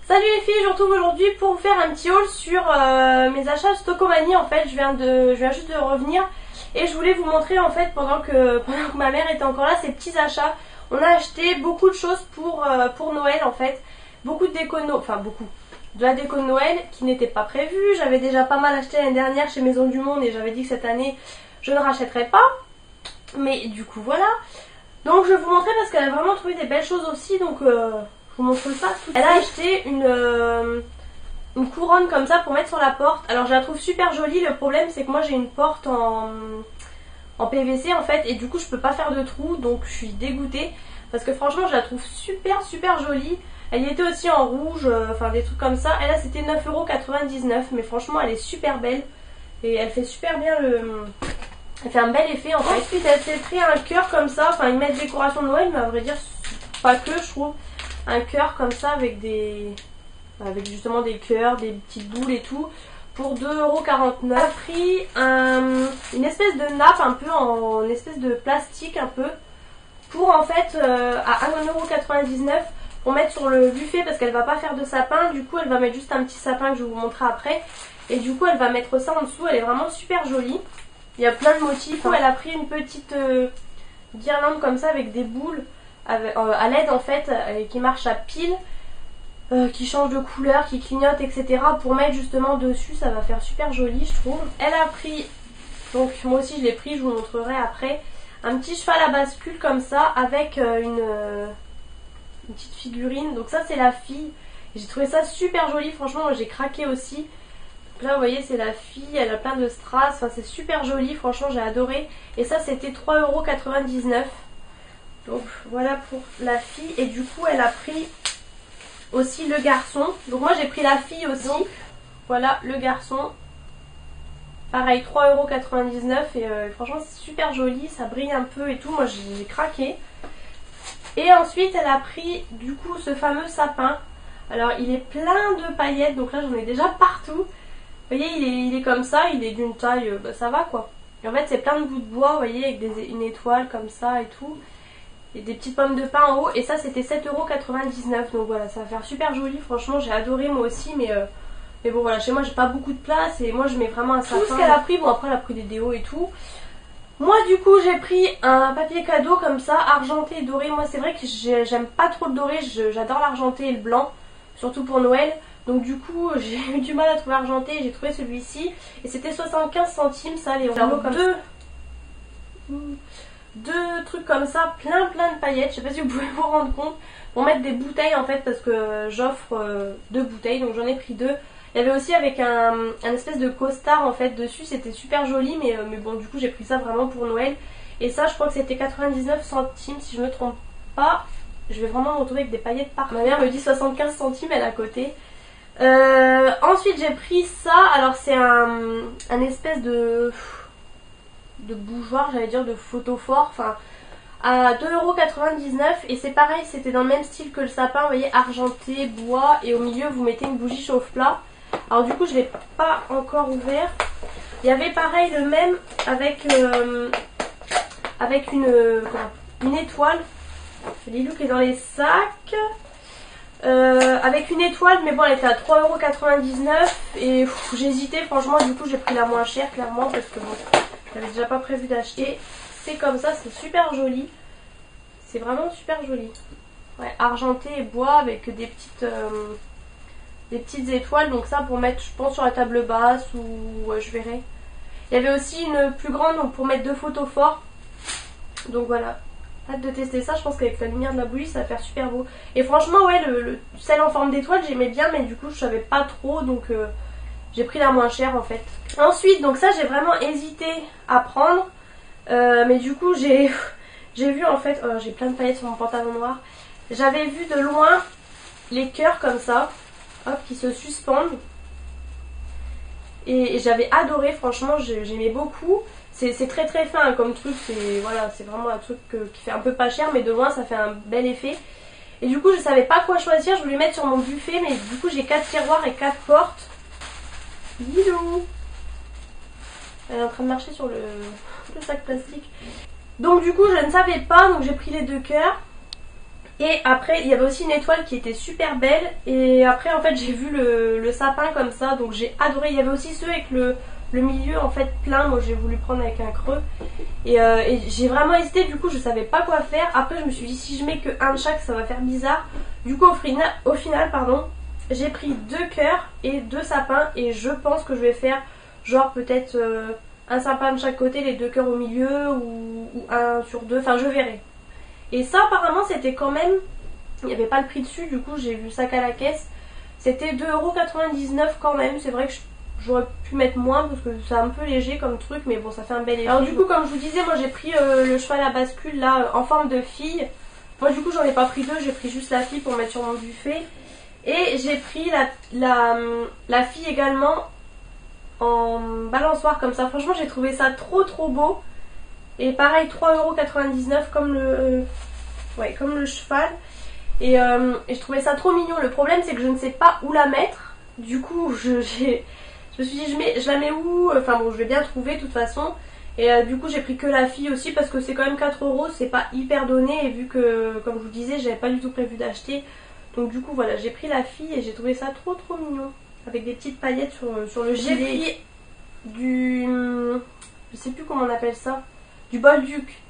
Salut les filles, je vous retrouve aujourd'hui pour vous faire un petit haul sur mes achats Stockomanie. En fait, je viens juste de revenir et je voulais vous montrer en fait pendant que ma mère était encore là, ces petits achats. On a acheté beaucoup de choses pour Noël en fait, beaucoup de déco, enfin beaucoup de la déco de Noël qui n'était pas prévue. J'avais déjà pas mal acheté l'année dernière chez Maison du Monde et j'avais dit que cette année je ne rachèterais pas. Mais du coup voilà. Donc je vais vous montrer parce qu'elle a vraiment trouvé des belles choses aussi, donc je vous montre ça tout de suite. Elle a acheté une couronne comme ça pour mettre sur la porte. Alors je la trouve super jolie, le problème c'est que moi j'ai une porte en PVC en fait et du coup je peux pas faire de trou, donc je suis dégoûtée parce que franchement je la trouve super jolie. Elle y était aussi en rouge, enfin des trucs comme ça. Et là c'était 9,99 € mais franchement elle est super belle et elle fait super bien elle fait un bel effet en fait. Ensuite elle s'est pris un cœur comme ça, enfin ils mettent décoration de Noël mais à vrai dire pas que, je trouve. Un cœur comme ça avec justement des cœurs, des petites boules et tout pour 2,49 €. Elle a pris une espèce de nappe un peu en espèce de plastique un peu pour en fait à 1,99 € pour mettre sur le buffet parce qu'elle va pas faire de sapin. Du coup elle va mettre juste un petit sapin que je vais vous montrer après et du coup elle va mettre ça en dessous. Elle est vraiment super jolie. Il y a plein de motifs. Elle a pris une petite guirlande comme ça avec des boules à LED en fait, qui marche à pile, qui change de couleur, qui clignote, etc. pour mettre justement dessus. Ça va faire super joli je trouve. Elle a pris, donc moi aussi je l'ai pris, je vous montrerai après, un petit cheval à bascule comme ça avec une petite figurine. Donc ça c'est la fille. J'ai trouvé ça super joli, franchement moi j'ai craqué aussi. Là vous voyez c'est la fille, elle a plein de strass, enfin c'est super joli, franchement j'ai adoré. Et ça c'était 3,99 €. Donc voilà pour la fille. Et du coup elle a pris aussi le garçon. Donc moi j'ai pris la fille aussi. Donc, voilà le garçon. Pareil 3,99 € et franchement c'est super joli, ça brille un peu et tout. Moi j'ai craqué. Et ensuite elle a pris du coup ce fameux sapin. Alors il est plein de paillettes, donc là j'en ai déjà partout. Vous voyez il est comme ça, il est d'une taille, ça va quoi. Et en fait c'est plein de bouts de bois, vous voyez, avec une étoile comme ça et tout. Et des petites pommes de pain en haut. Et ça c'était 7,99 €. Donc voilà, ça va faire super joli. Franchement j'ai adoré moi aussi. Mais bon voilà, chez moi j'ai pas beaucoup de place. Et moi je mets vraiment un sapin. Tout ce qu'elle a pris, bon après elle a pris des déos et tout. Moi du coup j'ai pris un papier cadeau comme ça, argenté et doré. Moi c'est vrai que j'aime pas trop le doré. J'adore l'argenté et le blanc. Surtout pour Noël. Donc du coup j'ai eu du mal à trouver argenté. J'ai trouvé celui-ci. Et c'était 75 centimes ça, les rouleaux comme deux trucs comme ça, plein de paillettes. Je sais pas si vous pouvez vous rendre compte, pour mettre des bouteilles en fait parce que j'offre 2 bouteilles, donc j'en ai pris 2. Il y avait aussi avec un espèce de costard en fait dessus, c'était super joli mais bon du coup j'ai pris ça vraiment pour Noël. Et ça je crois que c'était 99 centimes si je me trompe pas. Je vais vraiment me retrouver avec des paillettes partout. Ma mère me dit 75 centimes, elle est à côté. Ensuite j'ai pris ça, alors c'est un espèce de bougeoir, j'allais dire de photophore, enfin à 2,99 € et c'est pareil, c'était dans le même style que le sapin, vous voyez, argenté, bois et au milieu vous mettez une bougie chauffe-plat. Alors du coup je l'ai pas encore ouvert. Il y avait pareil le même avec une étoile. Lilou qui est dans les sacs. Avec une étoile mais bon elle était à 3,99 € et j'hésitais franchement, du coup j'ai pris la moins chère clairement parce que bon j'avais déjà pas prévu d'acheter. C'est comme ça, c'est super joli. C'est vraiment super joli. Ouais, argenté et bois avec des petites étoiles. Donc ça pour mettre je pense sur la table basse ou ouais, je verrai. Il y avait aussi une plus grande donc pour mettre 2 photos forts. Donc voilà. Hâte de tester ça, je pense qu'avec la lumière de la bougie ça va faire super beau. Et franchement ouais celle en forme d'étoile j'aimais bien mais du coup je savais pas trop donc j'ai pris la moins chère en fait. Ensuite donc ça j'ai vraiment hésité à prendre mais du coup j'ai vu en fait, j'ai plein de paillettes sur mon pantalon noir. J'avais vu de loin les cœurs comme ça, hop, qui se suspendent. Et j'avais adoré, franchement j'aimais beaucoup. C'est très fin comme truc, voilà, c'est vraiment un truc qui fait un peu pas cher mais de loin ça fait un bel effet. Et du coup je savais pas quoi choisir, je voulais mettre sur mon buffet mais du coup j'ai 4 tiroirs et 4 portes. Lilou, elle est en train de marcher sur le sac plastique. Donc du coup je ne savais pas, donc j'ai pris les 2 cœurs. Et après il y avait aussi une étoile qui était super belle. Et après en fait j'ai vu le sapin comme ça, donc j'ai adoré. Il y avait aussi ceux avec le milieu en fait plein, moi j'ai voulu prendre avec un creux. Et j'ai vraiment hésité, du coup je savais pas quoi faire. Après je me suis dit si je mets que un de chaque ça va faire bizarre. Du coup au final pardon, j'ai pris 2 cœurs et 2 sapins. Et je pense que je vais faire genre peut-être un sapin de chaque côté, les 2 cœurs au milieu ou un sur 2, enfin je verrai. Et ça apparemment c'était quand même, il n'y avait pas le prix dessus, du coup j'ai vu ça qu'à la caisse. C'était 2,99€ quand même, c'est vrai que j'aurais pu mettre moins parce que c'est un peu léger comme truc, mais bon ça fait un bel effet. Alors du coup comme je vous disais, moi j'ai pris le cheval à bascule là en forme de fille. Moi du coup j'en ai pas pris 2, j'ai pris juste la fille pour mettre sur mon buffet. Et j'ai pris la fille également en balançoire comme ça. Franchement j'ai trouvé ça trop beau. Et pareil 3,99€ comme comme le cheval. Et je trouvais ça trop mignon. Le problème c'est que je ne sais pas où la mettre. Du coup je me suis dit je la mets où. Enfin bon je vais bien trouver de toute façon. Et du coup j'ai pris que la fille aussi parce que c'est quand même 4€, c'est pas hyper donné. Et vu que comme je vous disais j'avais pas du tout prévu d'acheter. Donc du coup voilà j'ai pris la fille et j'ai trouvé ça trop mignon. Avec des petites paillettes sur le gilet. J'ai pris je sais plus comment on appelle ça, du bolduc.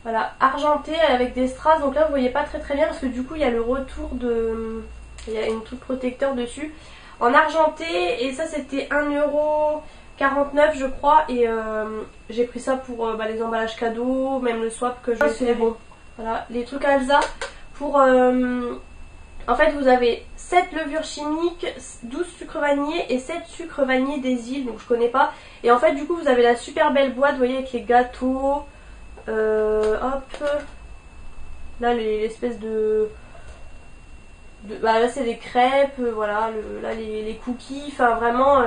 Voilà, argenté avec des strass. Donc là vous voyez pas très bien parce que du coup il y a le retour de... Il y a une truc protecteur dessus. En argenté, et ça c'était 1,49€ je crois. Et j'ai pris ça pour les emballages cadeaux, même le swap que je vais faire. Bon. Voilà, les trucs Alsa pour... en fait vous avez 7 levures chimiques, 12 sucres vanillés et 7 sucres vanillés des îles, donc je connais pas. Et en fait du coup vous avez la super belle boîte, vous voyez, avec les gâteaux, hop, là l'espèce bah là c'est des crêpes, voilà, là les cookies, enfin vraiment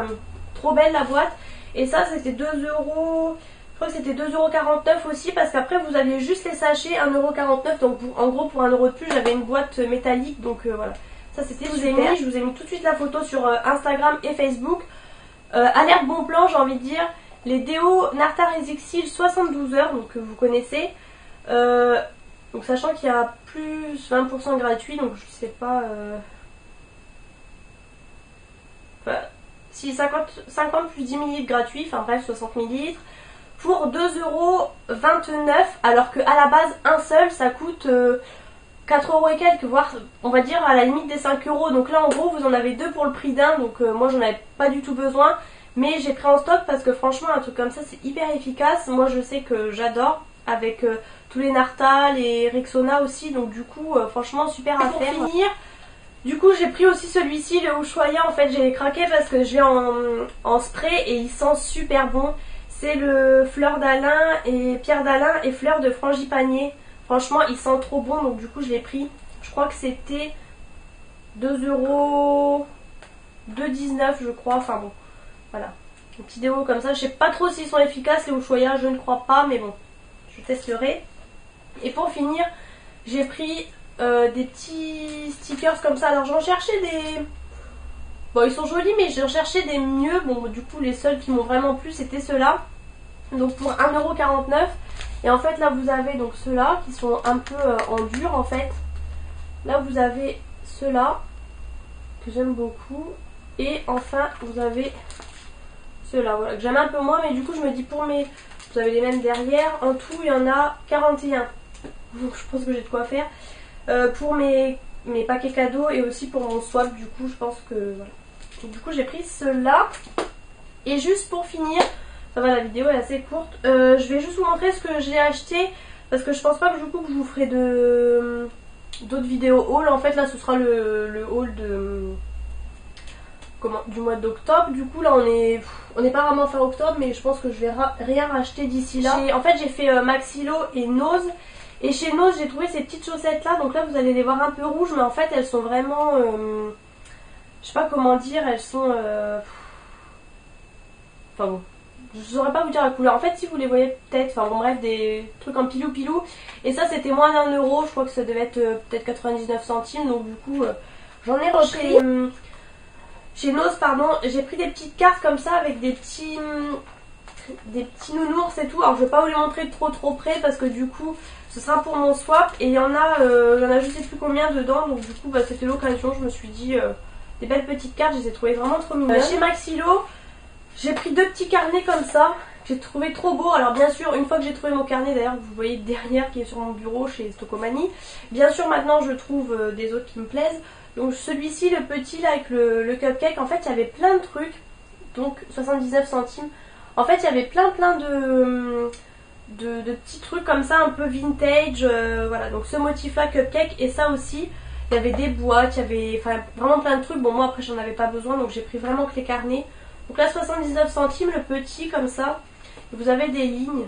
trop belle la boîte. Et ça c'était 2€, je crois que c'était 2,49€ aussi, parce qu'après vous aviez juste les sachets 1,49€, donc en gros pour 1€ de plus j'avais une boîte métallique, donc voilà. Ça c'était super. Je vous ai mis tout de suite la photo sur Instagram et Facebook. Alerte bon plan, j'ai envie de dire. Les déos Narta Resixil 72 heures, donc vous connaissez. Donc sachant qu'il y a plus 20% gratuit, donc je sais pas... Enfin, si 50 plus 10 ml gratuit, enfin bref 60 ml. Pour 2,29€, alors qu'à la base un seul ça coûte 4€ et quelques, voire on va dire à la limite des 5€. Donc là en gros vous en avez 2 pour le prix d'un, donc moi j'en avais pas du tout besoin. Mais j'ai pris en stock parce que franchement un truc comme ça c'est hyper efficace. Moi je sais que j'adore avec tous les Narta, les Rexona aussi. Donc du coup franchement super à faire. Pour finir, du coup j'ai pris aussi celui-ci, le Ushuaïa. En fait j'ai craqué parce que je l'ai en spray et il sent super bon. C'est le fleur d'Alain et pierre d'Alain et fleur de frangipanier. Franchement il sent trop bon, donc du coup je l'ai pris. Je crois que c'était 2€, 2,19€ je crois, enfin bon. Voilà, un petit déo comme ça. Je sais pas trop s'ils sont efficaces les Ushuaïa, je ne crois pas, mais bon, je testerai. Et pour finir, j'ai pris des petits stickers comme ça. Alors j'en cherchais des... Bon, ils sont jolis, mais j'en cherchais des mieux. Bon, du coup, les seuls qui m'ont vraiment plu, c'était ceux-là. Donc pour 1,49€. Et en fait, là, vous avez donc ceux-là qui sont un peu en dur, en fait. Là, vous avez ceux-là que j'aime beaucoup. Et enfin, vous avez... ceux-là, voilà, que j'aime un peu moins, mais du coup je me dis pour mes... Vous avez les mêmes derrière, en tout il y en a 41. Donc je pense que j'ai de quoi faire. Pour mes paquets cadeaux et aussi pour mon swap, du coup je pense que... Voilà. Donc, du coup j'ai pris ceux-là. Et juste pour finir, ça va, la vidéo est assez courte, je vais juste vous montrer ce que j'ai acheté. Parce que je pense pas que du coup que je vous ferai d'autres vidéos haul. En fait là ce sera le haul du mois d'octobre. Du coup là on est pas vraiment fin octobre, mais je pense que je vais rien racheter d'ici là. En fait j'ai fait Maxilo et Nose, et chez Nose j'ai trouvé ces petites chaussettes là. Donc là vous allez les voir un peu rouges, mais en fait elles sont vraiment je sais pas comment dire, elles sont enfin bon, je saurais pas vous dire la couleur. En fait si vous les voyez peut-être, enfin bon bref, des trucs en pilou. Et ça c'était moins d'1€, je crois que ça devait être peut-être 99 centimes. Donc du coup j'en ai repris chez Nose, pardon. J'ai pris des petites cartes comme ça avec des petits nounours et tout. Alors je vais pas vous les montrer trop près parce que du coup Ce sera pour mon swap et il y en a je sais plus combien dedans. Donc du coup bah, c'était l'occasion, je me suis dit des belles petites cartes, je les ai trouvées vraiment trop mignonnes. Chez Maxilo, j'ai pris 2 petits carnets comme ça. J'ai trouvé trop beau. Alors bien sûr, une fois que j'ai trouvé mon carnet, d'ailleurs vous voyez derrière qui est sur mon bureau chez Stocomanie. Bien sûr maintenant je trouve des autres qui me plaisent. Donc celui-ci, le petit là avec le cupcake, en fait il y avait plein de trucs. Donc 79 centimes. En fait il y avait plein de petits trucs comme ça un peu vintage. Voilà, donc ce motif là cupcake et ça aussi. Il y avait des boîtes, il y avait vraiment plein de trucs. Bon moi après j'en avais pas besoin donc j'ai pris vraiment que les carnets. Donc là 79 centimes le petit comme ça. Vous avez des lignes.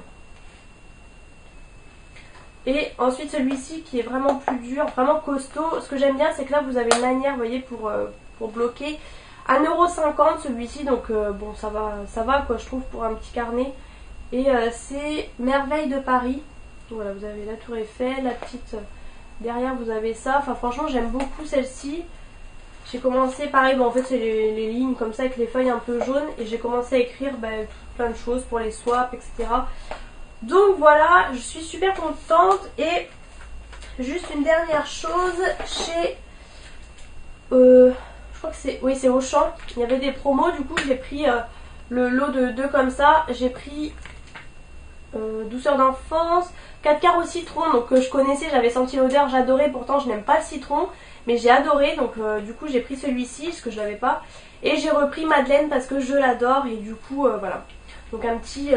Et ensuite celui-ci qui est vraiment plus dur, vraiment costaud. Ce que j'aime bien c'est que là vous avez une lanière, vous voyez, pour bloquer. 1,50€ celui-ci, donc bon ça va quoi je trouve pour un petit carnet. Et c'est Merveille de Paris. Voilà, vous avez la tour Eiffel, la petite derrière vous avez ça. Enfin franchement j'aime beaucoup celle-ci. J'ai commencé pareil, bon en fait c'est les lignes comme ça avec les feuilles un peu jaunes. Et j'ai commencé à écrire plein de choses pour les swaps, etc. Donc voilà, je suis super contente. Et juste une dernière chose, chez... je crois que c'est... Oui, c'est Auchan. Il y avait des promos, du coup j'ai pris le lot de 2 comme ça. J'ai pris douceur d'enfance, 4 quarts au citron, donc que je connaissais, j'avais senti l'odeur, j'adorais, pourtant je n'aime pas le citron. Mais j'ai adoré, donc du coup j'ai pris celui-ci, parce que je l'avais pas. Et j'ai repris Madeleine parce que je l'adore, et du coup voilà. Donc un petit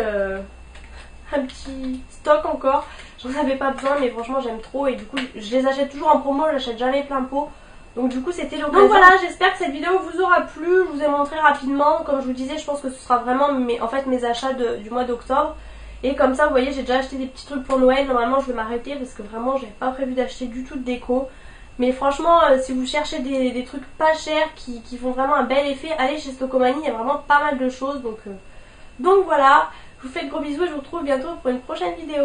stock encore. J'en avais pas besoin, mais franchement j'aime trop. Et du coup je les achète toujours en promo, j'achète jamais plein pot. Donc du coup c'était l'occasion. Donc voilà, j'espère que cette vidéo vous aura plu. Je vous ai montré rapidement. Comme je vous disais, je pense que ce sera vraiment mes achats du mois d'octobre. Et comme ça vous voyez, j'ai déjà acheté des petits trucs pour Noël. Normalement je vais m'arrêter parce que vraiment j'avais pas prévu d'acheter du tout de déco. Mais franchement si vous cherchez des trucs pas chers qui font vraiment un bel effet, allez chez Stocomanie, il y a vraiment pas mal de choses. Donc voilà, je vous fais de gros bisous et je vous retrouve bientôt pour une prochaine vidéo.